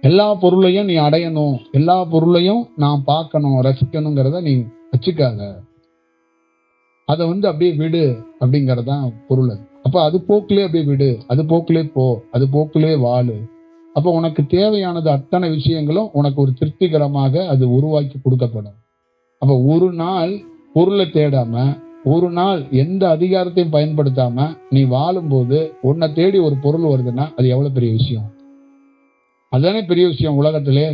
எல்லா பொருளையும் நீ அடையணும், எல்லா பொருளையும் நான் பார்க்கணும், ரசிக்கணுங்கிறத நீ வச்சுக்காத. அதை அப்படியே விடு அப்படிங்கறதான் பொருள். அப்ப அது போக்கிலே அப்படியே விடு, அது போக்கிலே போ, அது போக்கிலே வாழு. அப்ப உனக்கு தேவையானது அத்தனை விஷயங்களும் உனக்கு ஒரு திருப்திகரமாக அது உருவாக்கி கொடுக்கப்படும். அப்ப ஒரு நாள் பொருளை தேடாம, ஒரு நாள் எந்த அதிகாரத்தையும் பயன்படுத்தாம நீ வாழும்போது உன்னை தேடி ஒரு பொருள் வருதுன்னா அது எவ்வளவு பெரிய விஷயம். அதுதானே பெரிய விஷயம் உலகத்திலே.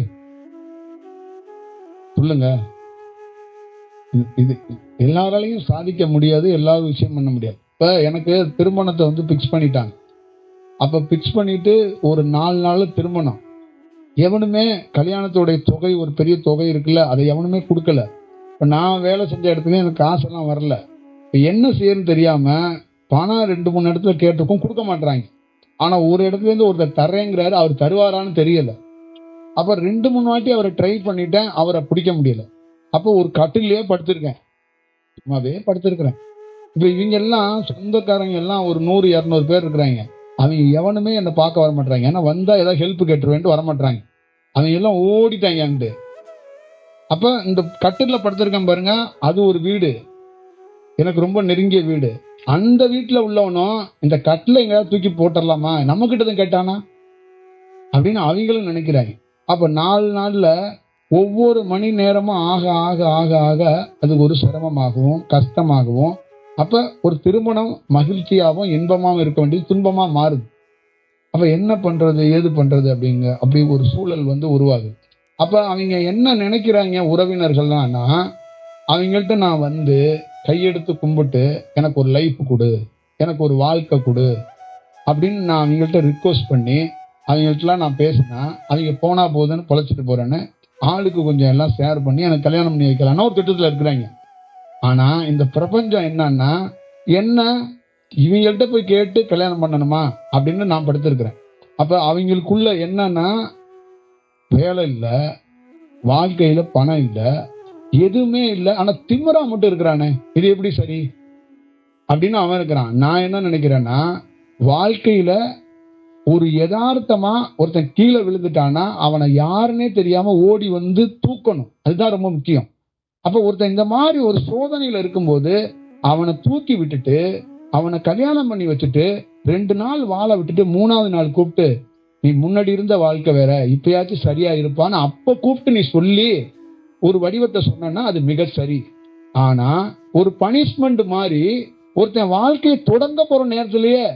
சொல்லுங்க. இது எல்லாராலையும் சாதிக்க முடியாது, எல்லாரும் விஷயம் பண்ண முடியாது. இப்ப எனக்கு திருமணத்தை பிக்ஸ் பண்ணிட்டாங்க. அப்ப பிக்ஸ் பண்ணிட்டு ஒரு 4 நாள் திருமணம். எவனுமே கல்யாணத்தோடைய தொகை, ஒரு பெரிய தொகை இருக்குல்ல, அதை எவனுமே கொடுக்கல. இப்ப நான் வேலை செஞ்ச இடத்துல எனக்கு காசெல்லாம் வரல. இப்ப என்ன செய்யணும்னு தெரியாம பணம் 2-3 இடத்துல கேட்டிருக்கோம், கொடுக்க மாட்டாங்க. ஆனா ஒரு இடத்துல இருந்து ஒருத்தர் தர்றேங்கிறாரு, அவர் தருவாரான்னு தெரியல. அப்ப 2-3 வாட்டி அவரை ட்ரை பண்ணிட்டேன், அவரை பிடிக்க முடியல. அப்போ ஒரு கட்டிலே படுத்திருக்கேன், சும்மாவே படுத்திருக்கிறேன். இப்ப இவங்க எல்லாம் சொந்தக்காரங்க எல்லாம் ஒரு 100-200 பேர் இருக்கிறாங்க. அவங்க எவனுமே என்னை பார்க்க வர மாட்டாங்க. ஏன்னா வந்தா ஏதாவது ஹெல்ப் கேட்டுருவேன்ட்டு வரமாட்டாங்க. அவங்க எல்லாம் ஓடிட்டாங்க அங்கிட்டு. அப்ப இந்த கட்டில படுத்திருக்கேன் பாருங்க, அது ஒரு வீடு, எனக்கு ரொம்ப நெருங்கிய வீடு. அந்த வீட்டுல உள்ளவனும் இந்த கட்டில எங்கேயாவது தூக்கி போட்டுடலாமா, நம்ம கிட்டதான் கேட்டானா அப்படின்னு அவங்களும் நினைக்கிறாங்க. அப்ப 4 நாள்ல ஒவ்வொரு மணி நேரமும் ஆக ஆக ஆக ஆக அது ஒரு சிரமமாகவும் கஷ்டமாகவும், அப்ப ஒரு திருமணம் மகிழ்ச்சியாகவும் இன்பமாகவும் இருக்க வேண்டியது துன்பமா மாறுது. அப்ப என்ன பண்றது ஏது பண்றது அப்படி ஒரு சூழல் உருவாகுது. அப்ப அவங்க என்ன நினைக்கிறாங்க உறவினர்கள்னா, அவங்கள்ட்ட நான் கையெடுத்து கும்பிட்டு எனக்கு ஒரு லைஃப் கொடு, எனக்கு ஒரு வாழ்க்கை கொடு அப்படின்னு நான் அவங்கள்ட்ட ரிக்வஸ்ட் பண்ணி அவங்கள்ட்டலாம் நான் பேசினா, அவங்க போனா போதுன்னு பொழைச்சிட்டு போறேன்னு ஆளுக்கு கொஞ்சம் எல்லாம் ஷேர் பண்ணி எனக்கு கல்யாணம் பண்ணி வைக்கலாம்னா ஒரு திட்டத்தில் இருக்கிறாங்க. ஆனா இந்த பிரபஞ்சம் என்னன்னா, என்ன இவங்கள்ட்ட போய் கேட்டு கல்யாணம் பண்ணணுமா அப்படின்னு நான் படுத்திருக்கிறேன். அப்ப அவங்களுக்குள்ள என்னன்னா, வேலை இல்லை, வாழ்க்கையில பணம் இல்லை, எதுவுமே இல்லை, ஆனா திமிரா மட்டும் இருக்கிறானே, இது எப்படி சரி அப்படின்னு அவன் இருக்கிறான். நான் என்ன நினைக்கிறேன்னா, வாழ்க்கையில ஒரு யதார்த்தமா ஒருத்தன் கீழே விழுந்துட்டானா அவனை யாருன்னே தெரியாம ஓடி தூக்கணும், அதுதான் ரொம்ப முக்கியம். அப்ப ஒருத்தன் இந்த மாதிரி ஒரு சோதனையில இருக்கும்போது அவனை தூக்கி விட்டுட்டு அவனை கல்யாணம் பண்ணி வச்சுட்டு 2 நாள் வாழ விட்டுட்டு 3ஆவது நாள் கூப்பிட்டு, நீ முன்னாடி இருந்த வாழ்க்கை வேற, இப்பயாச்சும் சரியா இருப்பான்னு அப்ப கூப்பிட்டு நீ சொல்லி ஒரு வடிவத்தை சொன்னா அது மிக சரி. ஆனா ஒரு பனிஷ்மெண்ட் மாதிரி ஒருத்தன் வாழ்க்கையை தொடங்க போற நேரத்திலேயே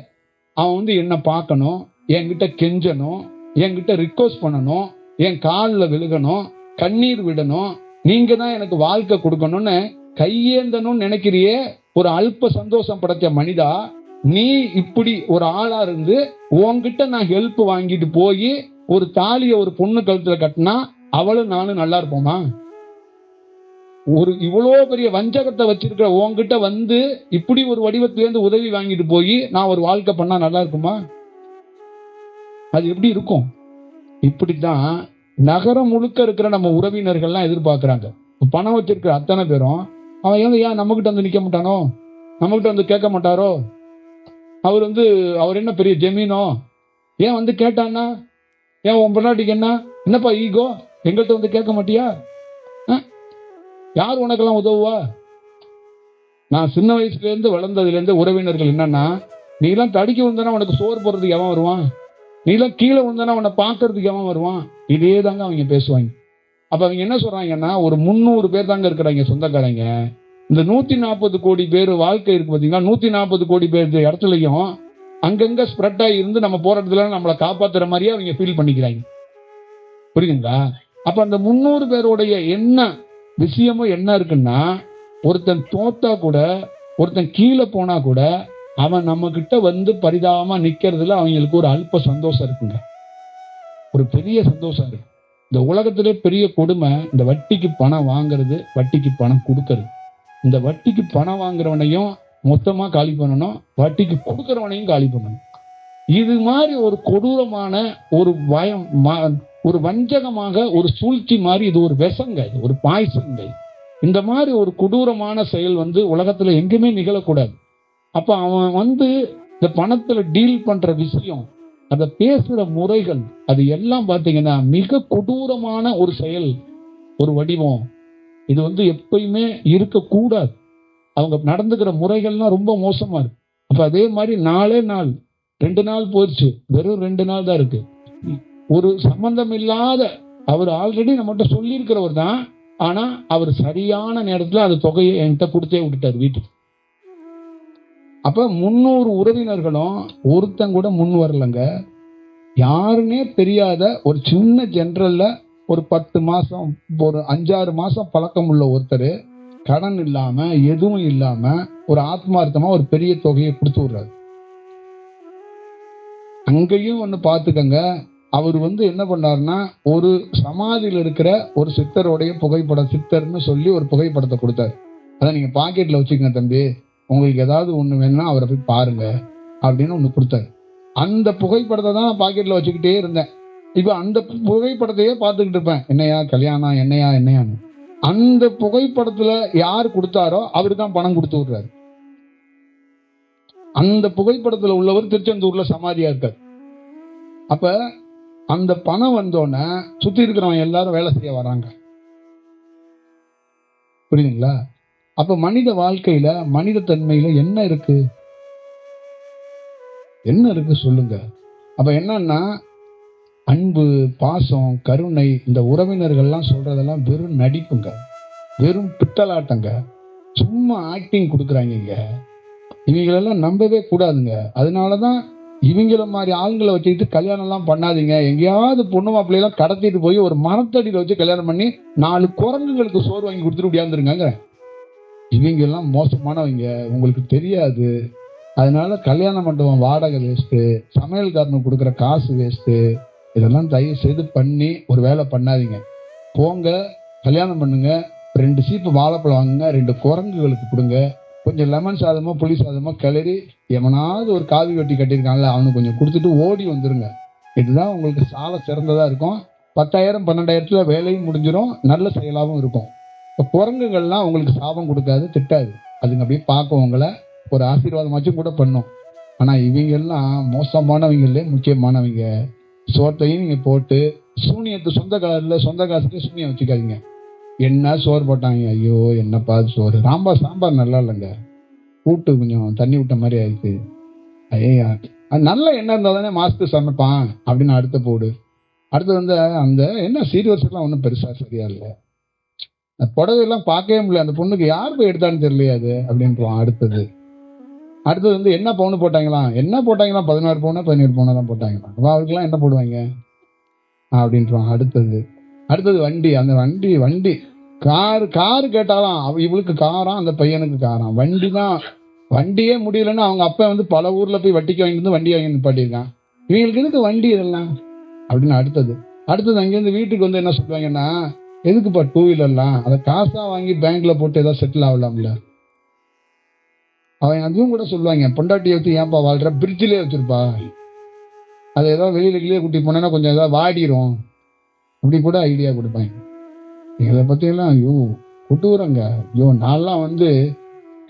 அவன் என்ன பார்க்கணும், என்கிட்ட கெஞ்சணும், என்கிட்ட ரிக்வஸ்ட் பண்ணணும், என் காலில் விழுகணும், கண்ணீர் விடணும், நீங்க தான் எனக்கு வாழ்க்கை கொடுக்கணும்னு கையேந்தணும்னு நினைக்கிறியே ஒரு அல்ப சந்தோஷம் படைச்ச மனிதா, நீ இப்படி ஒரு ஆளா இருந்து உன்கிட்ட நான் ஹெல்ப் வாங்கிட்டு போய் ஒரு தாலியை ஒரு பொண்ணு கழுத்துல கட்டினா அவளும் நானும் நல்லா இருப்போமா? ஒரு இவ்வளவு பெரிய வஞ்சகத்தை வச்சிருக்கிற உன்கிட்ட இப்படி ஒரு வடிவத்திலேருந்து உதவி வாங்கிட்டு போய் நான் ஒரு வாழ்க்கை பண்ணா நல்லா இருக்குமா? அது எப்படி இருக்கும்? இப்படித்தான் நகரம் முழுக்க இருக்கிற நம்ம உறவினர்கள்லாம் எதிர்பார்க்கிறாங்க. பணம் வச்சிருக்கிற அத்தனை பேரும் அவன் ஏன் நம்ம கிட்ட நிக்க மாட்டானோ, நம்ம கிட்ட கேட்க மாட்டாரோ, அவர் என்ன பெரிய ஜமீனோ, ஏன் கேட்டான்னா, ஏன் உன் பொண்டாட்டிக்கு என்னப்பா ஈகோ, எங்கள்கிட்ட கேட்க மாட்டியா? யார் உனக்கெல்லாம் உதவுவா? நான் சின்ன வயசுல இருந்து வளர்ந்ததுல இருந்து உறவினர்கள் என்னன்னா, நீ எல்லாம் தடிக்க வந்தனா உனக்கு சோறு போடுறதுக்கு எவன் வருவான், நீ எல்லாம் கீழே வந்தனா உன்னை பாக்குறதுக்கு எவன் வருவான், இதே தாங்க அவங்க பேசுவாங்க. அப்ப அவங்க என்ன சொல்றாங்கன்னா, ஒரு 300 பேர் தாங்க இருக்கிறாங்க சொந்தக்காரங்க. இந்த 140 கோடி பேர் வாழ்க்கை இருக்கு பாத்தீங்களா, 140 கோடி பேர் இடத்துலயும் அங்கங்க ஸ்ப்ரெட் ஆகி இருந்து நம்ம போற இடத்துல நம்மளை காப்பாத்துற மாதிரியே அவங்க ஃபீல் பண்ணிக்கிறாங்க. புரியுதுங்களா? அப்ப அந்த 300 பேருடைய என்ன விஷயமும் என்ன இருக்குன்னா, ஒருத்தன் தோத்தா கூட, ஒருத்தன் கீழே போனா கூட அவன் நம்ம கிட்ட பரிதாபமா நிக்கிறதுல அவங்களுக்கு ஒரு அல்ப சந்தோஷம் இருக்குங்க, ஒரு பெரிய சந்தோஷம் இருக்கு. இந்த உலகத்திலே பெரிய கொடுமை இந்த வட்டிக்கு பணம் வாங்குறது, வட்டிக்கு பணம் கொடுக்கறது. இந்த வட்டிக்கு பணம் வாங்குறவனையும் மொத்தமா காலி பண்ணணும், வட்டிக்கு கொடுக்கறவனையும் காலி பண்ணணும். இது மாதிரி ஒரு கொடூரமான ஒரு பயம், ஒரு வஞ்சகமாக ஒரு சூழ்ச்சி மாதிரி, இது ஒரு விஷங்க, இது ஒரு பாய்சங்க. இந்த மாதிரி ஒரு கொடூரமான செயல் உலகத்துல எங்குமே நிகழக்கூடாது. அப்ப அவன் இந்த பணத்துல டீல் பண்ற விஷயம் அதை பேசுற முறைகள், அது எல்லாம் பார்த்தீங்கன்னா மிக கொடூரமான ஒரு செயல், ஒரு வடிவம். இது எப்பயுமே இருக்கக்கூடாது. அவங்க நடந்துக்கிற முறைகள்லாம் ரொம்ப மோசமா இருக்கு. அப்ப அதே மாதிரி 4 நாள் 2 நாள் போயிடுச்சு, வெறும் 2 நாள் தான் இருக்கு. ஒரு சம்பந்தம் இல்லாத, அவர் ஆல்ரெடி நம்மகிட்ட சொல்லியிருக்கிறவர் தான், ஆனா அவர் சரியான நேரத்துல அந்த தொகையை என்கிட்ட கொடுத்தே விட்டுட்டார் வீட்டுக்கு. அப்ப 300 உறவினர்களும் ஒருத்தன் கூட முன் வரலங்க. யாருன்னே தெரியாத ஒரு சின்ன ஜெனரல்ல ஒரு 10 மாசம், ஒரு 5-6 மாசம் பழக்கம் உள்ள ஒருத்தர் கடன் இல்லாம எதுவும் இல்லாம ஒரு ஆத்மார்த்தமா ஒரு பெரிய தொகையை கொடுத்து விடுறாரு. அங்கேயும் ஒண்ணு பாத்துக்கங்க, அவர் என்ன பண்ணாருன்னா, ஒரு சமாதியில் இருக்கிற ஒரு சித்தருடைய புகைப்படம், சித்தர்னு சொல்லி ஒரு புகைப்படத்தை கொடுத்தாரு. அதான் நீங்க பாக்கெட்ல வச்சுக்கங்க தம்பி, உங்களுக்கு ஏதாவது ஒண்ணு வேணும்னா அவரை போய் பாருங்க அப்படின்னு ஒண்ணு கொடுத்தாரு. அந்த புகைப்படத்தை தான் நான் பாக்கெட்ல வச்சுக்கிட்டே இருந்தேன். இப்ப அந்த புகைப்படத்தையே பார்த்துக்கிட்டு இருப்பேன், என்னையா கல்யாணம், என்னையான்னு. அந்த புகைப்படத்துல யார் கொடுத்தாரோ அவரு தான் பணம் கொடுத்து விடுறாரு. அந்த புகைப்படத்துல உள்ளவர் திருச்செந்தூர்ல சமாதியா இருக்காரு. அப்ப அந்த பணம் வந்தோடனே சுத்தி இருக்கிறவங்க எல்லாரும் வேலை செய்ய வராங்க. புரியுதுங்களா? அப்ப மனித வாழ்க்கையில, மனித தன்மையில என்ன இருக்கு? என்ன இருக்கு சொல்லுங்க. அப்ப என்னன்னா, அன்பு, பாசம், கருணை, இந்த உறவினர்கள்லாம் சொல்றதெல்லாம் வெறும் நடிப்புங்க, வெறும் பித்தலாட்டங்க, சும்மா ஆக்டிங் கொடுக்குறாங்க. இவங்களெல்லாம் நம்பவே கூடாதுங்க. அதனாலதான் இவங்கள மாதிரி ஆளுங்களை வச்சுக்கிட்டு கல்யாணம் எல்லாம் பண்ணாதீங்க. எங்கேயாவது பொண்ணு மாப்பிள்ளையெல்லாம் கடத்திட்டு போய் ஒரு மரத்தடியில் வச்சு கல்யாணம் பண்ணி 4 குரங்குகளுக்கு சோறு வாங்கி கொடுத்துட்டு முடியாந்துருங்க. இவங்க எல்லாம் மோசமானவங்க, உங்களுக்கு தெரியாது. அதனால கல்யாண மண்டபம் வாடகை வேஸ்ட்டு, சமையல்காரனுக்கு கொடுக்குற காசு வேஸ்ட்டு. இதெல்லாம் தயவு செய்து பண்ணி ஒரு வேலை பண்ணாதீங்க. போங்க, கல்யாணம் பண்ணுங்க, 2 சீப்பு வாழைப்பழம் வாங்குங்க, 2 குரங்குகளுக்கு கொடுங்க, கொஞ்சம் லெமன் சாதமோ புளி சாதமோ கிளறி எவனாவது ஒரு காவி வெட்டி கட்டியிருக்காங்கல்ல அவனுக்கு கொஞ்சம் கொடுத்துட்டு ஓடி வந்துருங்க. இதுதான் உங்களுக்கு சால சிறந்ததா இருக்கும். 10,000 12,000 வேலையும் முடிஞ்சிடும், நல்ல செயலாகவும் இருக்கும். இப்போ குரங்குகள்லாம் உங்களுக்கு சாபம் கொடுக்காது, திட்டாது. அதுங்க அப்படியே பார்க்கும், உங்களை ஒரு ஆசீர்வாதமாச்சும் கூட பண்ணும். ஆனா இவங்க எல்லாம் மோசமானவங்களே முக்கியமானவங்க. சோத்தையும் நீங்க போட்டு சூனியத்தை சொந்த காசுக்கு சூனியம் வச்சுக்காதீங்க. என்ன சோறு போட்டாங்க, ஐயோ என்னப்பா சோறு, சாம்பார் நல்லா இல்லைங்க, கூட்டு கொஞ்சம் தண்ணி விட்ட மாதிரி ஆயிடுச்சு, ஐயா நல்ல எண்ணெய் இருந்தால் தானே மாசத்துக்கு சமைப்பான் அப்படின்னு அடுத்த போடு. அடுத்து அந்த என்ன சீர்வரிசைலாம் ஒன்றும் பெருசா சரியா இல்லை, புடவையெல்லாம் பார்க்கவே முடியல, அந்த பொண்ணுக்கு யார் போய் எடுத்தான்னு தெரியலையா அது அப்படின்றான். அடுத்தது என்ன பவுன் போட்டாங்களாம், 16 பவுனா 17 பவுனா தான் போட்டாங்களாம், அவருக்கெல்லாம் என்ன போடுவாங்க அப்படின்றான். அடுத்தது வண்டி, அந்த வண்டி காரு கேட்டாலாம், இவளுக்கு காராம், அந்த பையனுக்கு காராம். வண்டி தான், வண்டியே முடியலன்னு அவங்க அப்பா பல ஊர்ல போய் வட்டிக்கு வாங்கிட்டு வண்டி வாங்கி நிப்பாட்டியிருக்கான். இவங்களுக்கு எதுக்கு வண்டி இதெல்லாம் அப்படின்னு. அடுத்தது அங்கேருந்து வீட்டுக்கு என்ன சொல்லுவாங்கன்னா, எதுக்குப்பா 2 வீலர்லாம், அதை காசா வாங்கி பேங்க்ல போட்டு ஏதாவது செட்டில் ஆகலாம்ல. அவன் அதுவும் கூட சொல்லுவாங்க, பொண்டாட்டியை வச்சு ஏன்பா வாழ்ற, பிரிட்ஜிலே வச்சிருப்பா, அதை ஏதாவது வெளியில கூட்டி போனா கொஞ்சம் ஏதாவது வாடிரும், அப்படி கூட ஐடியா கொடுப்பாங்க. இதை பற்றியெல்லாம் ஐயோ கொடூரங்க. ஐயோ நான்லாம்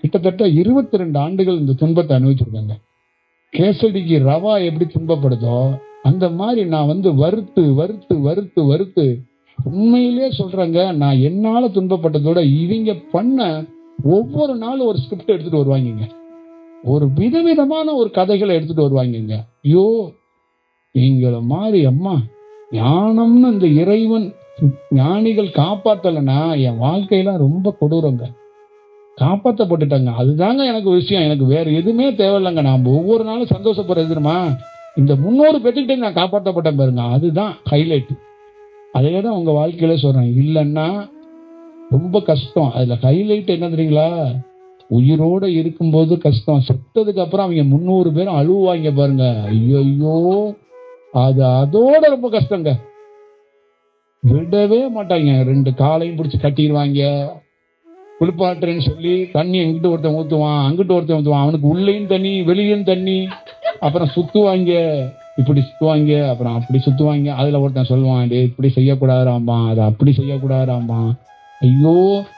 கிட்டத்தட்ட 22 ஆண்டுகள் இந்த துன்பத்தை அனுபவிச்சிருக்கேங்க. கேசடிக்கு ரவா எப்படி துன்பப்படுதோ அந்த மாதிரி நான் வறுத்து வறுத்து வறுத்து வறுத்து உண்மையிலே சொல்றேங்க. நான் என்னால துன்பப்பட்டதோட இவங்க பண்ண ஒவ்வொரு நாளும் ஒரு ஸ்கிரிப்ட் எடுத்துட்டு வருவாங்க, ஒரு விதவிதமான ஒரு கதைகளை எடுத்துட்டு வருவாங்க. ஐயோ இவங்கள மாதிரி அம்மா ஞானம்னு இந்த இறைவன் ஞானிகள் காப்பாத்தலைன்னா என் வாழ்க்கையெல்லாம் ரொம்ப கொடூரங்க. காப்பாற்றப்பட்டுட்டாங்க, அதுதாங்க எனக்கு விஷயம். எனக்கு வேற எதுவுமே தேவையில்லைங்க. நான் ஒவ்வொரு நாளும் சந்தோஷப்படுறது தெரியுமா, இந்த 300 பேர்த்துக்கிட்டே நான் காப்பாற்றப்பட்டேன் பாருங்க, அதுதான் ஹைலைட். அதே தான் உங்க வாழ்க்கையில சொல்றேன். இல்லைன்னா ரொம்ப கஷ்டம். அதுல ஹைலைட் என்ன தெரியுங்களா, உயிரோட இருக்கும்போது கஷ்டம், செத்ததுக்கு அப்புறம் அவங்க 300 பேரும் அழுவாங்க பாருங்க, ஐயோ அதோட ரொம்ப கஷ்டங்க. விடவே மாட்டாங்க, 2 காலையும் பிடிச்சி கட்டிடுவாங்க. குளிப்பாட்டுறேன்னு சொல்லி தண்ணி எங்கிட்ட ஒருத்தன் ஊற்றுவான், அங்கிட்ட ஒருத்தன் ஊற்றுவான், அவனுக்கு உள்ளேயும் தண்ணி வெளியும் தண்ணி. அப்புறம் சுற்றுவாங்க, இப்படி சுற்றுவாங்க, அப்புறம் அப்படி சுற்றுவாங்க. அதில் ஒருத்தன் சொல்லுவான், டே இப்படி செய்யக்கூடாதாம்மா, அதை அப்படி செய்யக்கூடாதாம்மா. ஐயோ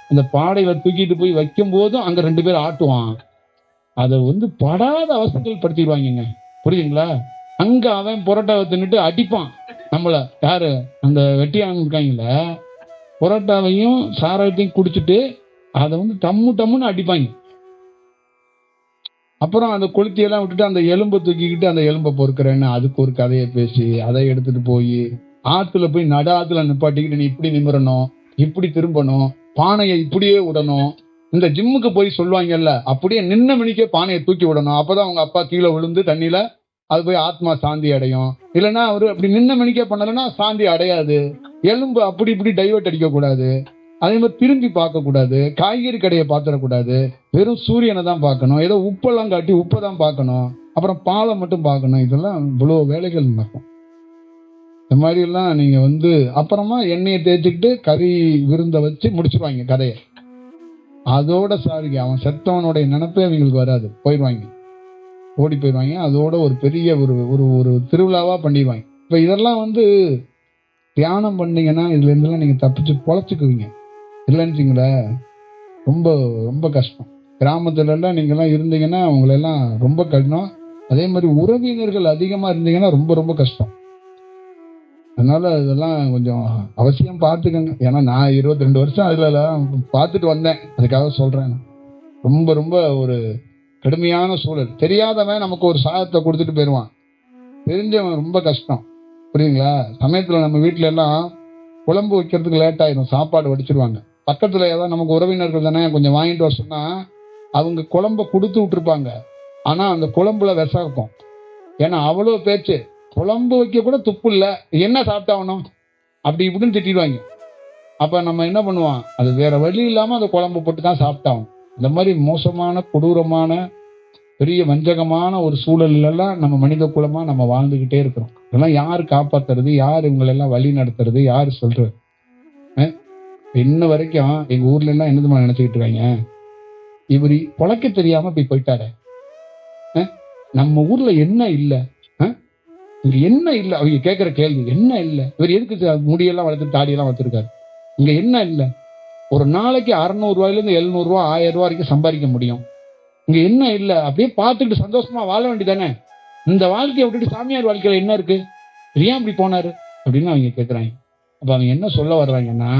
அந்த பாடையில் தூக்கிட்டு போய் வைக்கும் போதும் அங்கே 2 பேர் ஆட்டுவான். அதை படாத அவசரங்கள் படுத்திடுவாங்க. புரியுதுங்களா? அங்க அவன் புரோட்டாவை தின்னுட்டு அடிப்பான் நம்மள. யாரு? அந்த வெட்டியாங்க இருக்காங்கல்ல, புரோட்டாவையும் சாராயத்தையும் குடிச்சிட்டு அதை வந்து டம்மு டம்முன்னு அடிப்பாங்க. அப்புறம் அந்த கொளுத்தியெல்லாம் விட்டுட்டு அந்த எலும்பை தூக்கிக்கிட்டு அந்த எலும்பை பொறுக்கிறேன்னு அதுக்கு ஒரு கதையை பேசி அதை எடுத்துட்டு போய் ஆத்துல போய் நடு ஆத்துல நிப்பாட்டிக்கிட்டு நீ இப்படி நிமிரணும், இப்படி திரும்பணும், பானையை இப்படியே விடணும். இந்த ஜிம்முக்கு போய் சொல்லுவாங்கல்ல, அப்படியே நின்ன மணிக்கே பானையை தூக்கி விடணும். அப்பதான் அவங்க அப்பா கீழே விழுந்து தண்ணியில அது போய் ஆத்மா சாந்தி அடையும். இல்லைன்னா அவரு அப்படி நின்ன மணிக்கே பண்ணலைன்னா சாந்தி அடையாது. எலும்பு அப்படி இப்படி டைவர்ட் அடிக்க கூடாது. அதே மாதிரி திரும்பி பார்க்க கூடாது. காய்கறி கடையை பார்த்துடக்கூடாது. வெறும் சூரியனை தான் பார்க்கணும். ஏதோ உப்பெல்லாம் காட்டி உப்பை தான் பார்க்கணும். அப்புறம் பாலை மட்டும் பார்க்கணும். இதெல்லாம் இவ்வளோ வேலைகள் நடக்கும். இந்த மாதிரி எல்லாம் நீங்க வந்து அப்புறமா எண்ணெயை தேய்ச்சிக்கிட்டு கறி விருந்தை வச்சு முடிச்சிருவாங்க கதையை. அதோட சாரிங்க அவன் செத்தவனுடைய நினைப்பே அவங்களுக்கு வராது, போயிடுவாங்க, ஓடி போயிடுவாங்க. அதோட ஒரு பெரிய ஒரு ஒரு ஒரு திருவிழாவா பண்ணிடுவாங்க. இப்ப இதெல்லாம் வந்து தியானம் பண்ணீங்கன்னா இதுல இருந்தெல்லாம் நீங்க தப்பிச்சு பொழைச்சுக்குவீங்க. இல்லைன்னு ரொம்ப ரொம்ப கஷ்டம். கிராமத்துல எல்லாம் நீங்க எல்லாம் இருந்தீங்கன்னா உங்களெல்லாம் ரொம்ப கடினம். அதே மாதிரி உறவினர்கள் அதிகமா இருந்தீங்கன்னா ரொம்ப ரொம்ப கஷ்டம். அதனால இதெல்லாம் கொஞ்சம் அவசியம் பார்த்துக்கங்க. ஏன்னா நான் 22 வருஷம் அதுல பார்த்துட்டு வந்தேன், அதுக்காக சொல்றேன். ரொம்ப ரொம்ப ஒரு கடுமையான சூழல். தெரியாதவன் நமக்கு ஒரு சாதத்தை கொடுத்துட்டு போயிடுவான், தெரிஞ்சவன் ரொம்ப கஷ்டம். புரியுங்களா? சமயத்துல நம்ம வீட்டுல எல்லாம் குழம்பு வைக்கிறதுக்கு லேட் ஆயிடும், சாப்பாடு வடிச்சிருவாங்க. பக்கத்துல ஏதாவது நமக்கு உறவினர்கள் தானே கொஞ்சம் வாங்கிட்டு வர சொன்னா அவங்க குழம்ப கொடுத்து விட்டுருப்பாங்க. ஆனா அந்த குழம்புல விஷம் இருக்கும். ஏன்னா அவ்வளோ பேச்சு, குழம்பு வைக்க கூட துப்பு இல்லை, என்ன சாப்பிட்டாகணும் அப்படி இப்படின்னு திட்டிடுவாங்க. அப்ப நம்ம என்ன பண்ணுவோம், அது வேற வழி இல்லாம அந்த குழம்பு போட்டு தான் சாப்பிட்டாகணும். இந்த மாதிரி மோசமான கொடூரமான பெரிய வஞ்சகமான ஒரு சூழல்லாம் நம்ம மனித குலமா நம்ம வாழ்ந்துகிட்டே இருக்கிறோம். இதெல்லாம் யாரு காப்பாத்துறது, யார் இவங்களெல்லாம் வழி நடத்துறது, யாரு சொல்றது? இன்ன வரைக்கும் எங்க ஊர்ல எல்லாம் என்னதுமா நினைச்சுக்கிட்டு இருக்காங்க, இவரு பொழைக்க தெரியாம இப்படி போயிட்டாரு. நம்ம ஊர்ல என்ன இல்லை, இங்க என்ன இல்லை, அவங்க கேட்கிற கேள்வி என்ன இல்லை, இவர் எதுக்கு முடியெல்லாம் வளர்த்து தாடியெல்லாம் வளர்த்துருக்காரு, இங்க என்ன இல்லை? ஒரு நாளைக்கு 600 ரூபாயிலிருந்து 700 ரூபா 1000 ரூபா வரைக்கும் சம்பாதிக்க முடியும். இங்க என்ன இல்லை? அப்படியே பார்த்துட்டு சந்தோஷமா வாழ வேண்டியதானே. இந்த வாழ்க்கையை விட்டுட்டு சாமியார் வாழ்க்கையில என்ன இருக்கு, ஏன் அப்படி போனாரு அப்படின்னு அவங்க கேட்குறாங்க. அப்ப அவங்க என்ன சொல்ல வர்றாங்கன்னா,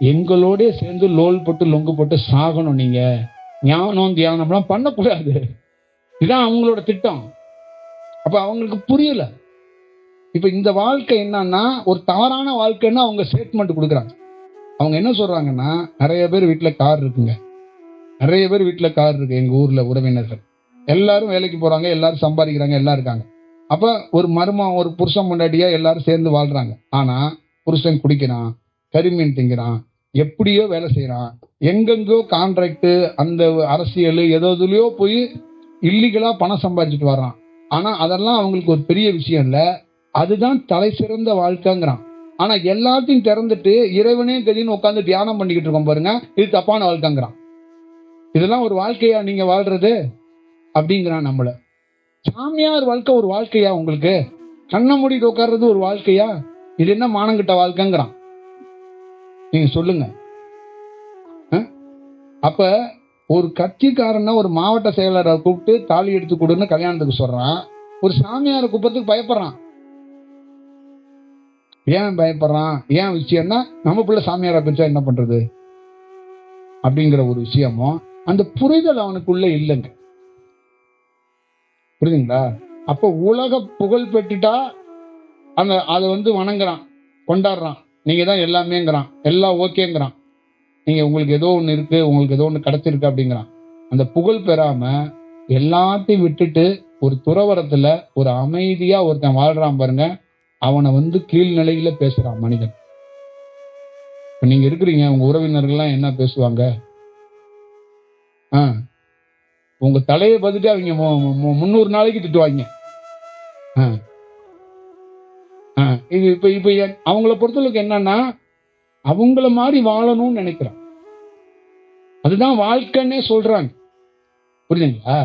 எங்களோட சேர்ந்து லோல் போட்டு லொங்கு போட்டு சாகணும், நீங்க ஞானம் தியானம்லாம் பண்ணக்கூடாது, இதுதான் அவங்களோட திட்டம். அப்ப அவங்களுக்கு புரியல. இப்ப இந்த வாழ்க்கை என்னன்னா ஒரு தவறான வாழ்க்கைன்னா அவங்க ஸ்டேட்மெண்ட் கொடுக்குறாங்க. அவங்க என்ன சொல்றாங்கன்னா, நிறைய பேர் வீட்டுல கார் இருக்குங்க, நிறைய பேர் வீட்டுல கார் இருக்கு. எங்க ஊர்ல உறவினர்கள் எல்லாரும் வேலைக்கு போறாங்க, எல்லாரும் சம்பாதிக்கிறாங்க, எல்லாம் இருக்காங்க. அப்ப ஒரு மருமம் ஒரு புருஷன் முன்னாடியா எல்லாரும் சேர்ந்து வாழ்றாங்க. ஆனா புருஷன் குடிக்கிறான், கரிமீன் திங்கிறான், எப்படியோ வேலை செய்யறான், எங்கெங்கோ கான்ட்ராக்ட், அந்த அரசியல் எதோதுலயோ போய் இல்லீகலா பணம் சம்பாதிச்சுட்டு வர்றான். ஆனா அதெல்லாம் அவங்களுக்கு ஒரு பெரிய விஷயம் இல்ல, அதுதான் தலை சிறந்த வாழ்க்கைங்கிறான். ஆனா எல்லாத்தையும் திறந்துட்டு இறைவனே கதின்னு உட்காந்து தியானம் பண்ணிக்கிட்டு இருக்கோம் பாருங்க, இது தப்பான வாழ்க்கைங்கிறான். இதெல்லாம் ஒரு வாழ்க்கையா நீங்க வாழ்றது அப்படிங்கிறான் நம்மள. சாமியார் வாழ்க்கை ஒரு வாழ்க்கையா உங்களுக்கு? கண்ணை மூடிட்டு உட்கார்றது ஒரு வாழ்க்கையா? இது என்ன மானங்கிட்ட வாழ்க்கைங்கிறான். நீங்க சொல்லுங்க. அப்ப ஒரு கட்சிக்காரன்னா ஒரு மாவட்ட செயலரை கூப்பிட்டு தாலி எடுத்து கொடுன்னு கல்யாணத்துக்கு சொல்றான், ஒரு சாமியாரை கூப்பிடுறதுக்கு பயப்படுறான். ஏன் பயப்படுறான்? ஏன் விஷயம்னா, நம்ம பிள்ளை சாமியாரை பிடிச்சா என்ன பண்றது அப்படிங்கிற ஒரு விஷயமும் அந்த புரிதல் அவனுக்குள்ள இல்லைங்க. புரியுதுங்களா? அப்ப உலக புகழ் பெற்றுட்டா அந்த அதை வந்து வணங்குறான், கொண்டாடுறான், நீங்க தான் எல்லாமேங்கிறான், எல்லாம் ஓகேங்கிறான், நீங்க உங்களுக்கு ஏதோ ஒண்ணு இருக்கு, உங்களுக்கு ஏதோ ஒண்ணு கிடைச்சிருக்கு அப்படிங்கிறான். அந்த புகழ் பெறாம எல்லாத்தையும் விட்டுட்டு ஒரு துறவரத்துல ஒரு அமைதியா ஒருத்தன் வாழ்றான் பாருங்க, அவனை வந்து கீழ்நிலையில பேசுறான் மனிதன். இப்ப நீங்க இருக்கிறீங்க, உங்க உறவினர்கள்லாம் என்ன பேசுவாங்க? உங்க தலையை பார்த்துட்டு அவங்க 300 நாளைக்கு திட்டுவாங்க. இது இப்ப இப்ப அவங்கள பொறுத்தளவுக்கு என்னன்னா, அவங்கள மாதிரி வாழணும்னு நினைக்கிறான். அதுதான் வாழ்க்கைன்னே சொல்றாங்க. புரியுதுங்களா?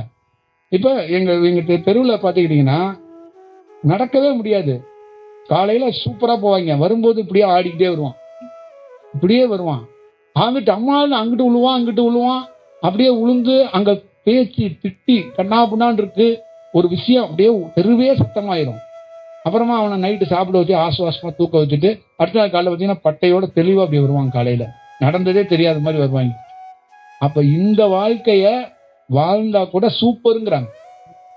இப்ப எங்க தெருவில் பார்த்துக்கிட்டீங்கன்னா நடக்கவே முடியாது. காலையில சூப்பரா போவாங்க, வரும்போது இப்படியே ஆடிக்கிட்டே வருவான், இப்படியே வருவான், ஆங்கிட்டு அம்மாவில் அங்கிட்டு விழுவான், அங்கிட்டு விழுவான், அப்படியே உளுந்து அங்க பேச்சு திட்டி கண்ணா புண்ணான் இருக்கு. ஒரு விஷயம் அப்படியே தெருவே சத்தமாயிரும். அப்புறமா அவனை நைட்டு சாப்பிட வச்சு ஆசுவாசமா தூக்க வச்சுட்டு அடுத்த நாள் காலையில் பார்த்தீங்கன்னா பட்டையோட தெளிவா அப்படி வருவாங்க. காலையில நடந்ததே தெரியாத மாதிரி வருவாங்க. அப்ப இந்த வாழ்க்கைய வாழ்ந்தா கூட சூப்பருங்கிறாங்க.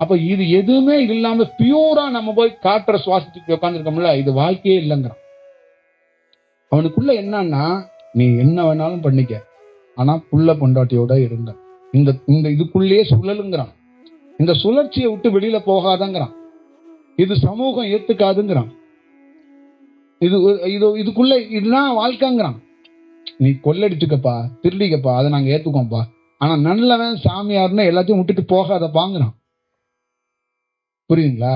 அப்ப இது எதுவுமே இல்லாம பியூரா நம்ம போய் காற்ற சுவாசிச்சுட்டு உட்காந்துருக்கோம்ல, இது வாழ்க்கையே இல்லைங்கிறான். அவனுக்குள்ள என்னன்னா, நீ என்ன வேணாலும் பண்ணிக்க, ஆனா புள்ள பொண்டாட்டியோட இருங்க. இந்த இந்த இதுக்குள்ளேயே சுழலுங்கிறான். இந்த சுழற்சியை விட்டு வெளியில போகாதங்கிறான். இது சமூகம் ஏத்துக்காதுங்கிறான். இது இது இதுக்குள்ள இதுதான் வாழ்க்கைங்கிறான். நீ கொள்ளடிச்சுக்கப்பா, திருடிக்கப்பா, அதை நாங்க ஏத்துக்கோம்பா, ஆனா நல்லவன் சாமியார்னு எல்லாத்தையும் விட்டுட்டு போகாத பாங்குறான். புரியுதுங்களா?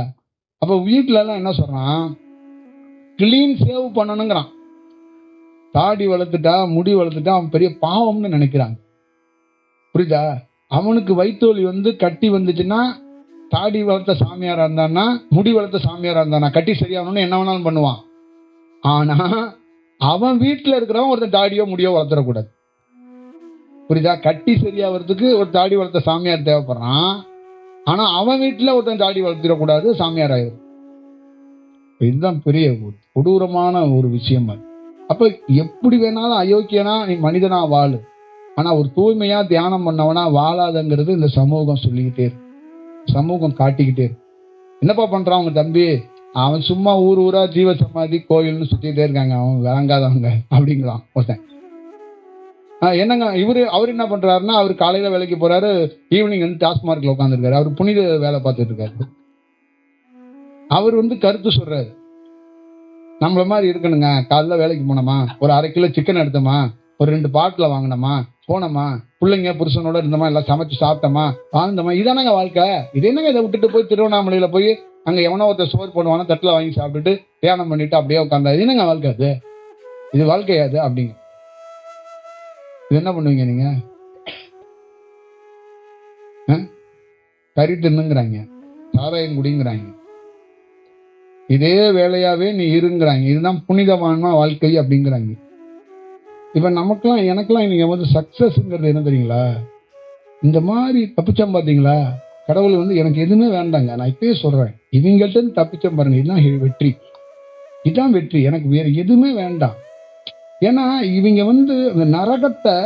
அப்ப வீட்டுல எல்லாம் என்ன சொல்றான், கிளீன் சேவ் பண்ணணுங்கிறான். தாடி வளர்த்துட்டா, முடி வளர்த்துட்டா அவன் பெரிய பாவம்னு நினைக்கிறாங்க. புரியுதா? அவனுக்கு வயிற்றுவலி கட்டி வந்துச்சுன்னா, தாடி வளர்த்த சாமியாரா இருந்தான்னா, முடி வளர்த்த சாமியாரா இருந்தானா, கட்டி சரியாகணும்னு என்ன வேணாலும் பண்ணுவான். ஆனா அவன் வீட்டுல இருக்கிறவன் ஒருத்தன் தாடியோ முடியோ வளர்த்துடக்கூடாது. புரியுதா? கட்டி சரியாகிறதுக்கு ஒரு தாடி வளர்த்த சாமியார் தேவைப்படுறான். ஆனா அவன் வீட்டுல ஒருத்தன் தாடி வளர்த்திடக்கூடாது, சாமியார் ஆயிரும். இதுதான் பெரிய கொடூரமான ஒரு விஷயம். அப்ப எப்படி வேணாலும் அயோக்கியனா நீ மனிதனா வாழு, ஆனா ஒரு தூய்மையா தியானம் பண்ணவனா வாழாதங்கிறது இந்த சமூகம் சொல்லிக்கிட்டே இருக்கு, சமூகம் காட்டிக்கிட்டே இருக்கு. என்னப்பா பண்றான் உங்க தம்பி? அவன் சும்மா ஊர் ஊரா ஜீவ சமாதி கோயில்னு சுத்திட்டே இருக்காங்க, அவன் விளங்காதவங்க அப்படிங்கிறான் ஒருத்தன். என்னங்க அவர் என்ன பண்றாருன்னா, அவர் காலையில வேலைக்கு போறாரு, ஈவினிங் டாஸ்மார்க்ல உட்காந்துருக்காரு. அவர் புனித வேலை பார்த்துட்டு இருக்காரு. அவர் கருத்து சொல்றாரு, நம்மள மாதிரி இருக்கணுங்க. காலைல வேலைக்கு போனோமா, ஒரு 1/2 கிலோ சிக்கன் எடுத்தோமா, ஒரு 2 பாட்டில வாங்கினோமா, போனோமா, பிள்ளைங்க புருஷனோட இருந்தோமா, எல்லாம் சமைச்சு சாப்பிட்டோமா, வாழ்ந்தோமா, இதானங்க வாழ்க்கை. இது என்னங்க இதை விட்டுட்டு போய் திருவண்ணாமலையில போய் அங்க எவனோ ஒருத்தர் சோறு போடுவானா, தட்டுல வாங்கி சாப்பிட்டுட்டு தியானம் பண்ணிட்டு அப்படியே உட்காந்தா இது என்னங்க வாழ்க்கை? அது இது வாழ்க்கையாது அப்படிங்க. இது என்ன பண்ணுவீங்க நீங்க? கறி தின்னுங்கிறாங்க, சாராயம் குடிங்கிறாங்க, இதே வேலையாவே நீ இருங்கிறாங்க. இதுதான் புனிதமான வாழ்க்கை அப்படிங்கிறாங்க. இப்ப நமக்கெல்லாம் எனக்கெல்லாம் இன்னைக்கு சக்சஸ்ங்கிறது என்ன தெரியுங்களா? இந்த மாதிரி தப்பிச்சோம் பாத்தீங்களா, கடவுள் எனக்கு எதுவுமே வேண்டாங்க. நான் இப்பயே சொல்றேன், இவங்கள்ட்ட இருந்து தப்பிச்சோம் பாருங்க, இதுதான் வெற்றி. இதுதான் வெற்றி. எனக்கு வேற எதுவுமே வேண்டாம். ஏன்னா இவங்க அந்த நரகத்தை,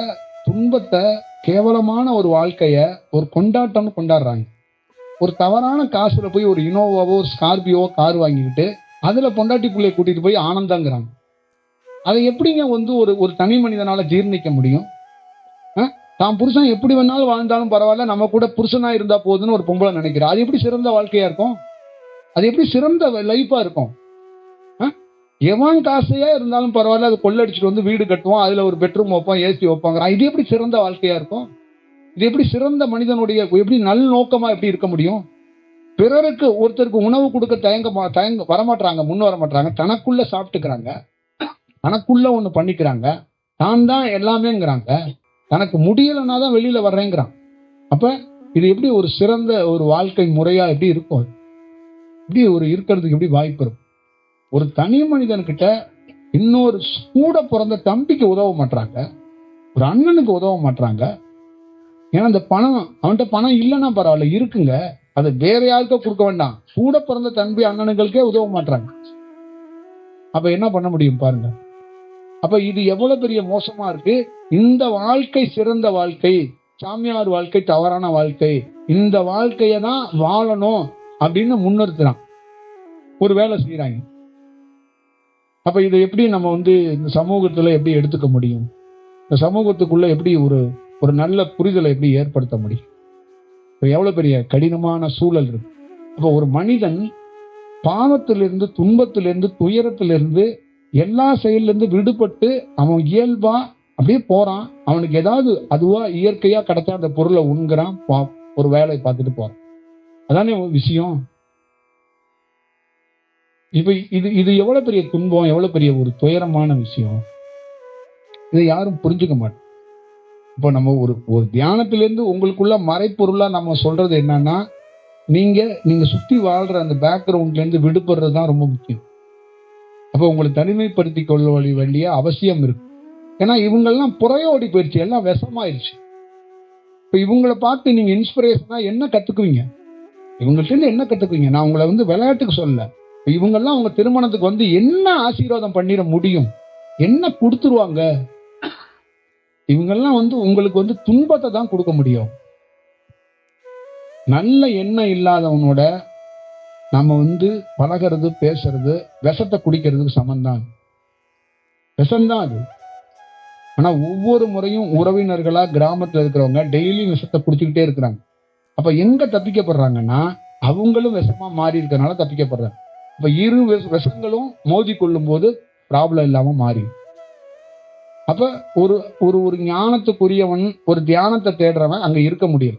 துன்பத்தை, கேவலமான ஒரு வாழ்க்கைய ஒரு கொண்டாட்டம்னு கொண்டாடுறாங்க. ஒரு தவறான காசுல போய் ஒரு இனோவாவோ ஒரு ஸ்கார்பியோவோ கார் வாங்கிக்கிட்டு அதுல பொண்டாட்டி பிள்ளைய கூட்டிட்டு போய் ஆனந்தாங்கிறாங்க. அதை எப்படிங்க ஒரு தனி மனிதனால ஜீர்ணிக்க முடியும்? தான் புருஷன் எப்படி வேணாலும் வாழ்ந்தாலும் பரவாயில்ல, நம்ம கூட புருஷனா இருந்தா போதுன்னு ஒரு பொம்பளை நினைக்கிறா. அது எப்படி சிறந்த வாழ்க்கையா இருக்கும்? அது எப்படி சிறந்த லைஃபா இருக்கும்? எவன் காசையா இருந்தாலும் பரவாயில்ல, அது கொள்ளடிச்சுட்டு வீடு கட்டுவோம், அதுல ஒரு பெட்ரூம் வைப்போம், ஏசி வைப்பாங்க. இது எப்படி சிறந்த வாழ்க்கையா இருக்கும்? இது எப்படி சிறந்த மனிதனுடைய எப்படி நல் நோக்கமா எப்படி இருக்க முடியும்? பிறருக்கு ஒருத்தருக்கு உணவு கொடுக்க தயங்க வரமாட்டாங்க, முன் வரமாட்டாங்க. தனக்குள்ள சாப்பிட்டுக்கிறாங்க, தனக்குள்ள ஒண்ணு பண்ணிக்கிறாங்க, தான் தான் எல்லாமேங்கிறாங்க. தனக்கு முடியலன்னா தான் வெளியில வர்றேங்கிறான். அப்ப இது எப்படி ஒரு சிறந்த ஒரு வாழ்க்கை முறையா எப்படி இருக்கும்? இப்படி இருக்கிறதுக்கு எப்படி வாய்ப்பு இருக்கும்? ஒரு தனி மனிதன்கிட்ட இன்னொரு கூட பிறந்த தம்பிக்கு உதவ மாட்டாங்க, ஒரு அண்ணனுக்கு உதவ மாட்டாங்க. ஏன்னா அந்த பணம் அவன்கிட்ட பணம் இல்லைன்னா பரவாயில்ல, இருக்குங்க, அது வேற யாருக்கோ கொடுக்க வேண்டாம். கூட பிறந்த தம்பி அண்ணனுங்களுக்கே உதவ மாட்டாங்க. அப்ப என்ன பண்ண முடியும் பாருங்க. அப்ப இது எவ்வளவு பெரிய மோசமா இருக்கு. இந்த வாழ்க்கை சிறந்த வாழ்க்கை, சாமியார் வாழ்க்கை தவறான வாழ்க்கை. இந்த வாழ்க்கைய தான் வாழணும் அப்படின்னு முன்னிறுத்துறான், ஒரு வேலை செய்யறாங்க. அப்ப இதை எப்படி நம்ம இந்த சமூகத்துல எப்படி எடுத்துக்க முடியும்? இந்த சமூகத்துக்குள்ள எப்படி ஒரு நல்ல புரிதலை எப்படி ஏற்படுத்த முடியும்? எவ்வளவு பெரிய கடினமான சூழல் இருக்கு. அப்ப ஒரு மனிதன் பாவத்திலிருந்து, துன்பத்திலிருந்து, துயரத்திலிருந்து, எல்லா செயலிருந்து விடுபட்டு அவன் இயல்பா அப்படியே போறான். அவனுக்கு ஏதாவது அதுவா இயற்கையா கிடைச்சா அந்த பொருளை உண்கிறான், ஒரு வேலையை பார்த்துட்டு போறான். அதானே விஷயம். இப்ப இது எவ்வளவு பெரிய துன்பம், எவ்வளவு பெரிய ஒரு துயரமான விஷயம். இதை யாரும் புரிஞ்சுக்க மாட்டோம். இப்போ நம்ம ஒரு தியானத்திலிருந்து உங்களுக்குள்ள மறைப்பொருளா நம்ம சொல்றது என்னன்னா, நீங்க சுத்தி வாழ்ற அந்த பேக்ரவுண்ட்ல இருந்து விடுபடுறது தான் ரொம்ப முக்கியம். அப்ப உங்களை தனிமைப்படுத்திக் கொள்ள வேண்டிய அவசியம் இருக்கு. ஏன்னா இவங்கெல்லாம் புறையோடி போயிடுச்சு, எல்லாம் விஷமாயிருச்சு. இப்ப இவங்களை பார்த்து நீங்க இன்ஸ்பிரேஷனா என்ன கத்துக்குவீங்க? இவங்கள்ட்ட இருந்து என்ன கத்துக்குவீங்க? நான் உங்களை வந்து விளையாட்டுக்கு சொல்ல. இவங்கெல்லாம் உங்க திருமணத்துக்கு வந்து என்ன ஆசீர்வாதம் பண்ணிட முடியும்? என்ன கொடுத்துருவாங்க? இவங்கெல்லாம் வந்து உங்களுக்கு வந்து துன்பத்தை தான் கொடுக்க முடியும். நல்ல எண்ணம் இல்லாதவனோட நம்ம வந்து பழகிறது, பேசுறது, விஷத்தை குடிக்கிறதுக்கு சமந்தான். விஷம்தான் அது. ஆனா ஒவ்வொரு முறையும் உறவினர்களா கிராமத்துல இருக்கிறவங்க டெய்லி விஷத்தை குடிச்சுக்கிட்டே இருக்கிறாங்க. அப்ப எங்க தப்பிக்கப்படுறாங்கன்னா, அவங்களும் விஷமா மாறி இருக்கனால தப்பிக்கப்படுறாங்க. அப்ப இரு விஷங்களும் மோதி கொள்ளும் போது ப்ராப்ளம் இல்லாம மாறி. அப்ப ஒரு ஒரு ஒரு ஞானத்துக்குரியவன், ஒரு தியானத்தை தேடுறவன் அங்க இருக்க முடியல.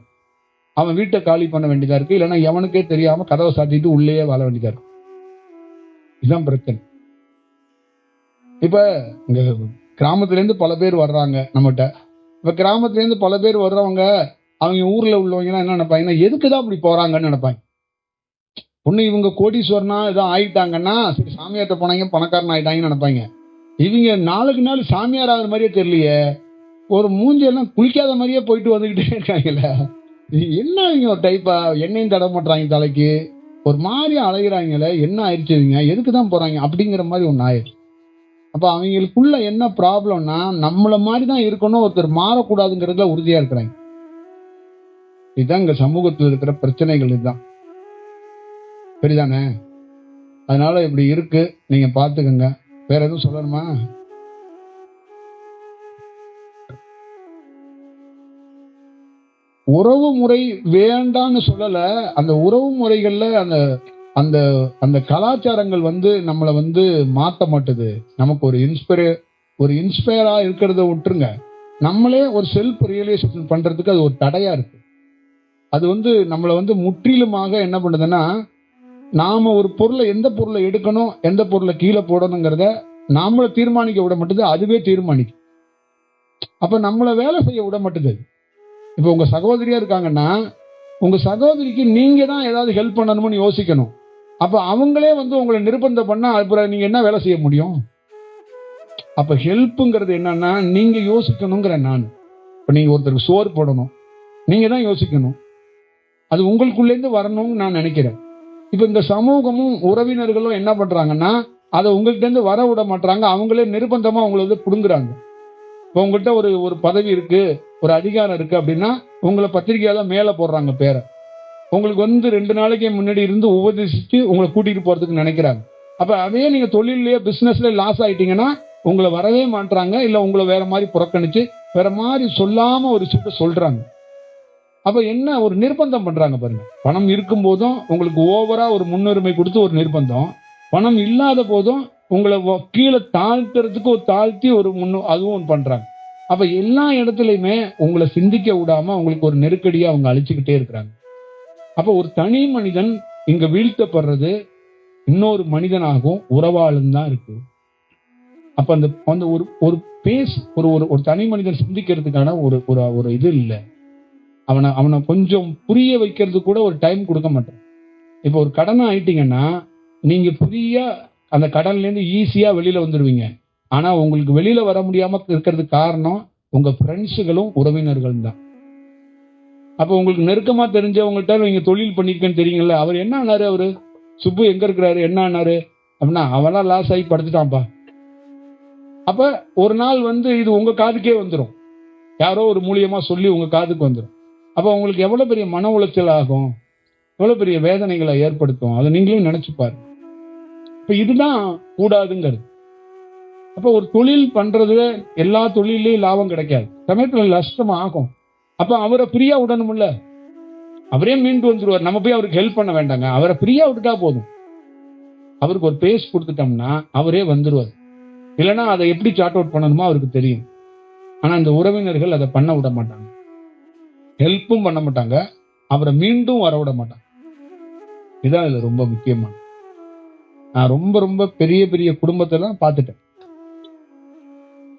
அவன் வீட்டை காலி பண்ண வேண்டியதா இருக்கு. இல்லைன்னா எவனுக்கே தெரியாம கதவை சாத்திட்டு உள்ளேயே வாழ வேண்டியதா இருக்கு. இதுதான் பிரச்சனை. இப்ப இங்க கிராமத்துல இருந்து பல பேர் வர்றாங்க நம்மகிட்ட. இப்ப கிராமத்துல இருந்து பல பேர் வர்றவங்க, அவங்க ஊர்ல உள்ளவங்க என்ன நினைப்பாங்கன்னா, எதுக்குதான் அப்படி போறாங்கன்னு நினைப்பாங்க. ஒண்ணு இவங்க கோடீஸ்வரனா ஏதோ ஆயிட்டாங்கன்னா, சரி சாமியார்ட்ட போனாங்க பணக்காரன் ஆயிட்டாங்கன்னு நினைப்பாங்க. இவங்க நாளுக்கு நாள் சாமியார் ஆகிற மாதிரியே தெரியலையே, ஒரு மூஞ்சியெல்லாம் குளிக்காத மாதிரியே போயிட்டு வந்துகிட்டே இருக்காங்கல்ல. என்ன இவங்க ஒரு டைப்பா எண்ணெயும் தட மாட்டாங்க தலைக்கு, ஒரு மாதிரி அலைகிறாங்களே, என்ன ஆயிடுச்சு இவங்க, எதுக்கு தான் போறாங்க அப்படிங்கிற மாதிரி ஒன்று ஆயிடுச்சு. அப்ப அவங்களுக்குள்ள என்ன ப்ராப்ளம்னா, நம்மள மாதிரி தான் இருக்கணும், ஒருத்தர் மாறக்கூடாதுங்கிறதுல உறுதியா இருக்கிறாங்க. இதுதான் இங்க சமூகத்தில் இருக்கிற பிரச்சனைகள். இதுதான் சரிதானே? அதனால இப்படி இருக்கு, நீங்க பாத்துக்கங்க. வேற எதுவும் சொல்லணுமா? உறவு முறை வேண்டான்னு சொல்லல. அந்த உறவு முறைகள்ல அந்த அந்த அந்த கலாச்சாரங்கள் வந்து நம்மளை வந்து மாத்த மாட்டுது. நமக்கு ஒரு இன்ஸ்பயரா இருக்கிறத விட்டுருங்க. நம்மளே ஒரு செல்ஃப் ரியலைசேஷன் பண்றதுக்கு அது ஒரு தடையா இருக்கு. அது வந்து நம்மளை வந்து முற்றிலுமாக என்ன பண்ணுதுன்னா, நாம ஒரு பொருளை, எந்த பொருளை எடுக்கணும், எந்த பொருளை கீழே போடணுங்கிறத நாமளை தீர்மானிக்க விட மாட்டுது, அதுவே தீர்மானிக்கும். அப்ப நம்மளை வேலை செய்ய விட மாட்டுது. இப்ப உங்க சகோதரியா இருக்காங்கன்னா, உங்க சகோதரிக்கு நீங்க தான் ஏதாவது ஹெல்ப் பண்ணணும்னு யோசிக்கணும். அப்ப அவங்களே வந்து உங்களை நிர்பந்தம் பண்ணா அப்புறம் நீங்க என்ன வேலை செய்ய முடியும்? அப்ப ஹெல்ப்ங்கிறது என்னன்னா, நீங்க யோசிக்கணுங்கிற நான். இப்ப நீங்க ஒருத்தருக்கு சோறு போடணும், நீங்க தான் யோசிக்கணும். அது உங்களுக்குள்ள இருந்து வரணும்னு நான் நினைக்கிறேன். இப்ப இந்த சமூகமும் உறவினர்களும் என்ன பண்றாங்கன்னா, அதை உங்கள்கிட்ட இருந்து வர விட மாட்டாங்க. அவங்களே நிர்பந்தமா உங்களை வந்து புடுங்குறாங்க. இப்போ உங்கள்கிட்ட ஒரு பதவி இருக்கு, ஒரு அதிகாரம் இருக்கு அப்படின்னா, உங்களை பத்திரிகையால மேல போடுறாங்க பேரை. உங்களுக்கு வந்து 2 நாளைக்கு முன்னாடி இருந்து உபதேசிச்சு உங்களை கூட்டிட்டு போறதுக்கு நினைக்கிறாங்க. அப்ப அதே நீங்க தொழிலே பிசினஸ்ல லாஸ் ஆயிட்டீங்கன்னா, உங்களை வரவே மாட்டாங்க. இல்ல உங்களை வேற மாதிரி புறக்கணிச்சு வேற மாதிரி சொல்லாம ஒரு விஷயத்த சொல்றாங்க. அப்ப என்ன ஒரு நிர்பந்தம் பண்றாங்க பாருங்க. பணம் இருக்கும் போதும் உங்களுக்கு ஓவரா ஒரு முன்னுரிமை கொடுத்து ஒரு நிர்பந்தம், பணம் இல்லாத போதும் உங்களை கீழே தாழ்த்துறதுக்கு ஒரு தாழ்த்தி ஒரு அதுவும் பண்றாங்க. அப்ப எல்லா இடத்துலயுமே உங்களை சிந்திக்க விடாம உங்களுக்கு ஒரு நெருக்கடியா அவங்க அழிச்சுக்கிட்டே இருக்கிறாங்க. அப்ப ஒரு தனி மனிதன் இங்க வீழ்த்தப்படுறது இன்னொரு மனிதனாகவும் உறவாளும் தான் இருக்கு. அப்ப அந்த அந்த ஒரு ஒரு பேஸ் ஒரு தனி மனிதன் சிந்திக்கிறதுக்கான ஒரு ஒரு இது இல்லை. அவனை கொஞ்சம் புரிய வைக்கிறது கூட ஒரு டைம் கொடுக்க மாட்டேன். இப்போ ஒரு கடனை ஆயிட்டீங்கன்னா, நீங்க புரியா அந்த கடன்ல இருந்து ஈஸியா வெளியில வந்துடுவீங்க. ஆனா உங்களுக்கு வெளியில வர முடியாம இருக்கிறதுக்கு காரணம் உங்க ஃப்ரெண்ட்ஸுகளும் உறவினர்களும் தான். அப்ப உங்களுக்கு நெருக்கமா தெரிஞ்சவங்கள்ட்ட நீங்க தொழில் பண்ணிருக்கேன்னு தெரியுங்கல்ல, அவர் என்ன ஆனாரு, அவரு சுப்பு எங்க இருக்கிறாரு, என்ன ஆனாரு அப்படின்னா, அவெல்லாம் லாஸ் ஆகி படுத்துட்டான்ப்பா. அப்ப ஒரு நாள் வந்து இது உங்க காதுக்கே வந்துடும். யாரோ ஒரு மூலியமா சொல்லி உங்க காதுக்கு வந்துடும். அப்ப உங்களுக்கு எவ்வளவு பெரிய மன உளைச்சல் ஆகும், எவ்வளவு பெரிய வேதனைகளை ஏற்படுத்தும், அதை நீங்களும் நினைச்சு பாருங்க. இப்ப இதுதான் கூடாதுங்கிறது. அப்ப ஒரு தொழில் பண்றது, எல்லா தொழிலையும் லாபம் கிடைக்காது, சமயத்துல நஷ்டம் ஆகும். அப்ப அவரை ஃப்ரீயா விடணும்ல, அவரே மீண்டு வந்துருவார். நம்ம போய் அவருக்கு ஹெல்ப் பண்ண வேண்டாங்க, அவரை ஃப்ரீயா விட்டுட்டா போதும். அவருக்கு ஒரு பேஸ் கொடுத்துட்டோம்னா அவரே வந்துருவார். இல்லைன்னா அதை எப்படி சார்ட் அவுட் பண்ணணுமோ அவருக்கு தெரியும். ஆனா இந்த உறவினர்கள் அதை பண்ண விட மாட்டாங்க, ஹெல்ப்பும் பண்ண மாட்டாங்க, அவரை மீண்டும் வர விட மாட்டாங்க. இதான் இதுல ரொம்ப முக்கியமான. நான் ரொம்ப ரொம்ப பெரிய பெரிய குடும்பத்தை தான் பார்த்துட்டேன்.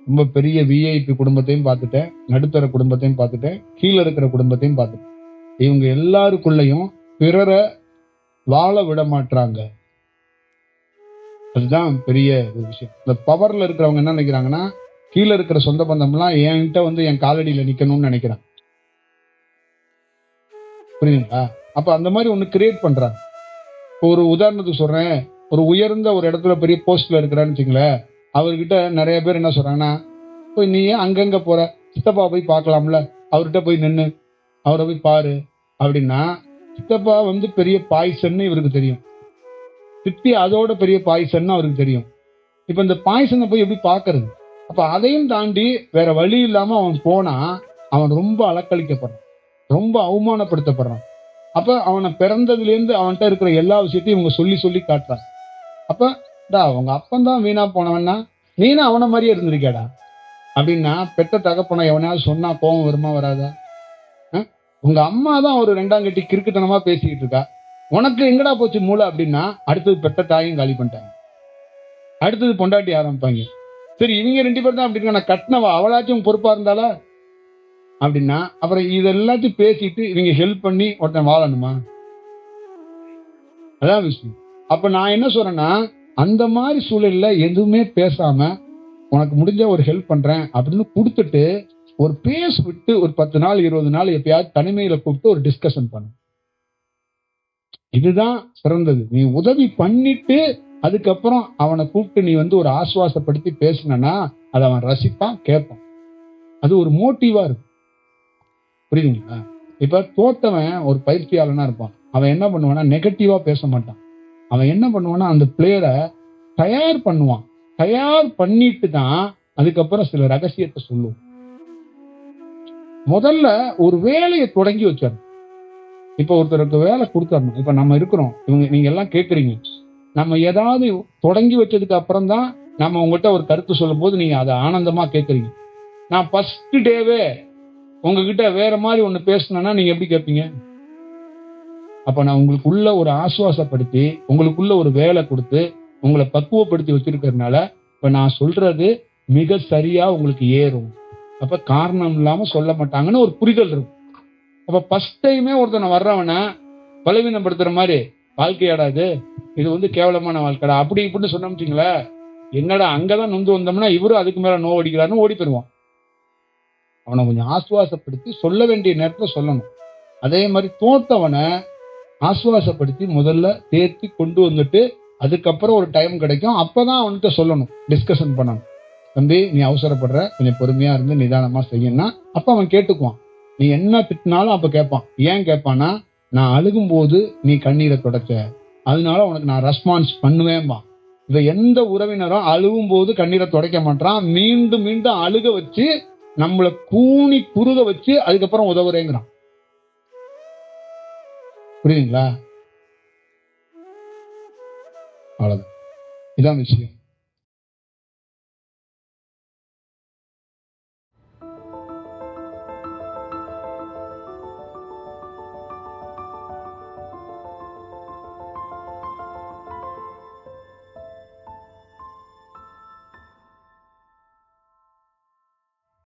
ரொம்ப பெரிய விஐபி குடும்பத்தையும் பார்த்துட்டேன், நடுத்தர குடும்பத்தையும் பார்த்துட்டேன், கீழே இருக்கிற குடும்பத்தையும் பார்த்துட்டேன். இவங்க எல்லாருக்குள்ளயும் பிறரை வாழ விட மாட்டாங்க. அதுதான் பெரிய ஒரு விஷயம். இந்த பவர்ல இருக்கிறவங்க என்ன நினைக்கிறாங்கன்னா, கீழே இருக்கிற சொந்த பந்தம்லாம் என்கிட்ட வந்து என் காலடியில நிக்கணும்னு நினைக்கிறாங்க. புரியுதுங்களா? அப்ப அந்த மாதிரி ஒண்ணு கிரியேட் பண்றாங்க. ஒரு உதாரணத்துக்கு சொல்றேன், ஒரு உயர்ந்த ஒரு இடத்துல பெரிய போஸ்ட்ல இருக்கிறான்னு வச்சுங்களேன், அவர்கிட்ட நிறைய பேர் என்ன சொல்றாங்கன்னா, போய் நீ ஏன் அங்கங்க போற, சித்தப்பா போய் பார்க்கலாம்ல, அவர்கிட்ட போய் நின்னு அவரை போய் பாரு அப்படின்னா, சித்தப்பா வந்து பெரிய பாய்சன்னு இவருக்கு தெரியும், சித்தி அதோட பெரிய பாய்சன்னு அவருக்கு தெரியும். இப்ப இந்த பாய்சனை போய் எப்படி பாக்குறது? அப்ப அதையும் தாண்டி வேற வழி இல்லாம அவன் போனா அவன் ரொம்ப அலக்களிக்கப்படுறான், ரொம்ப அவமானப்படுத்தப்படுறான். அப்ப அவனை பிறந்ததுல இருந்து அவன்கிட்ட இருக்கிற எல்லா விஷயத்தையும் இவங்க சொல்லி சொல்லி காட்டுறாங்க. அப்ப அவங்க அப்பந்தான் வீணா போனவன்னா நீனா அவன மாதிரியே இருந்திருக்கேடா அப்படின்னா, பெத்த தகப்பனை எவனாவது சொன்னா கோபம் வருமா வராதா? உங்க அம்மா தான் ஒரு ரெண்டாம் கட்டி கிறுக்குத்தனமா பேசிக்கிட்டு இருக்கா, உனக்கு எங்கடா போச்சு மூளை அப்படின்னா, அடுத்தது பெத்த தாயும் காலி பண்ணிட்டாங்க, அடுத்தது பொண்டாட்டி ஆரம்பிப்பாங்க. சரி இவங்க 2 பேர் தான் அப்படி இருக்கா, நான் கட்டினவா அவளாச்சும் பொறுப்பா இருந்தாலா அப்படின்னா, அப்புறம் இதெல்லாத்தையும் பேசிட்டு இவங்க ஹெல்ப் பண்ணி ஒருத்தன் வாழணுமா? அதான் விஷயம். அப்ப நான் என்ன சொல்றேன்னா, அந்த மாதிரி சூழல்ல எதுவுமே பேசாம உனக்கு முடிஞ்ச ஒரு ஹெல்ப் பண்றேன் அப்படின்னு கொடுத்துட்டு ஒரு பேஸ் விட்டு ஒரு 10 நாள் 20 நாள் எப்பயாவது தனிமையில கூப்பிட்டு ஒரு டிஸ்கஷன் பண்ணு. இதுதான் சிறந்தது. நீ உதவி பண்ணிட்டு அதுக்கப்புறம் அவனை கூப்பிட்டு நீ வந்து ஒரு ஆசுவாசப்படுத்தி பேசினா அதை அவன் ரசிப்பான், கேட்பான். அது ஒரு மோட்டிவா இருக்கும். புரியுதுங்களா? இப்ப தோத்தவன் ஒரு பயிற்சியாளனா இருப்பான். அவன் என்ன பண்ணுவான்னா நெகட்டிவா பேச மாட்டான். அவன் என்ன பண்ணுவான்னா அந்த பிளேயரை தயார் பண்ணுவான். தயார் பண்ணிட்டு தான் அதுக்கப்புறம் சில ரகசியத்தை சொல்லுவான். முதல்ல ஒரு வேலையை தொடங்கி வச்சாரு. இப்ப ஒருத்தருக்கு வேலை கொடுத்தரணும். இப்ப நம்ம இருக்கிறோம், நீங்க எல்லாம் கேட்கறீங்க. நம்ம ஏதாவது தொடங்கி வச்சதுக்கு அப்புறம் தான் நம்ம உங்ககிட்ட ஒரு கருத்து சொல்லும் போது நீங்க அதை ஆனந்தமா கேட்கறீங்க. நான் ஃபர்ஸ்ட் டேவே உங்ககிட்ட வேற மாதிரி ஒண்ணு பேசினா நீங்க எப்படி கேட்பீங்க? அப்ப நான் உங்களுக்குள்ள ஒரு ஆசுவாசப்படுத்தி உங்களுக்குள்ள ஒரு வேலை கொடுத்து உங்களை பக்குவப்படுத்தி வச்சிருக்கிறதுனால இப்ப நான் சொல்றது மிக சரியா உங்களுக்கு ஏறும். அப்ப காரணம் இல்லாம சொல்ல மாட்டாங்கன்னு ஒரு புரிதல் இருக்கும். அப்ப ஃபர்ஸ்ட் டைமே ஒருத்தனை வர்றவன பலவீனப்படுத்துற மாதிரி வாழ்க்கையாடா இது வந்து கேவலமான வாழ்க்கைடா அப்படி இப்படின்னு சொன்னோம்னீங்களா, என்னடா அங்கதான் நொந்து வந்தோம்னா இவரும் அதுக்கு மேல நோவு அடிக்கிறாருன்னு ஓடி போயிருவான். அவனை கொஞ்சம் ஆசுவாசப்படுத்தி சொல்ல வேண்டிய நேரத்துல சொல்லணும். அதே மாதிரி தோத்தவனை ஆசுவாசப்படுத்தி முதல்ல தேர்த்தி கொண்டு வந்துட்டு அதுக்கப்புறம் ஒரு டைம் கிடைக்கும், அப்பதான் அவன்கிட்ட சொல்லணும், டிஸ்கஷன் பண்ணணும். தம்பி நீ அவசரப்படுற, கொஞ்சம் பொறுமையா இருந்து நிதானமா செய்யணும்னா அப்ப அவன் கேட்டுக்குவான். நீ என்ன திட்டினாலும் அப்ப கேட்பான். ஏன் கேட்பான்னா, நான் அழுகும் போது நீ கண்ணீரை தொடச்ச, அதனால உனக்கு நான் ரெஸ்பான்ஸ் பண்ணுவேன்பா. இவ எந்த உறவினரும் அழுகும் போது கண்ணீரை துடைக்க மாட்டான், மீண்டும் மீண்டும் அழுக வச்சு நம்மளை கூனி குறுக வச்சு அதுக்கப்புறம் உதவுறேங்கிறான். புரியுதுங்களா? அவ்வளவுதான், இதான் விஷயம்.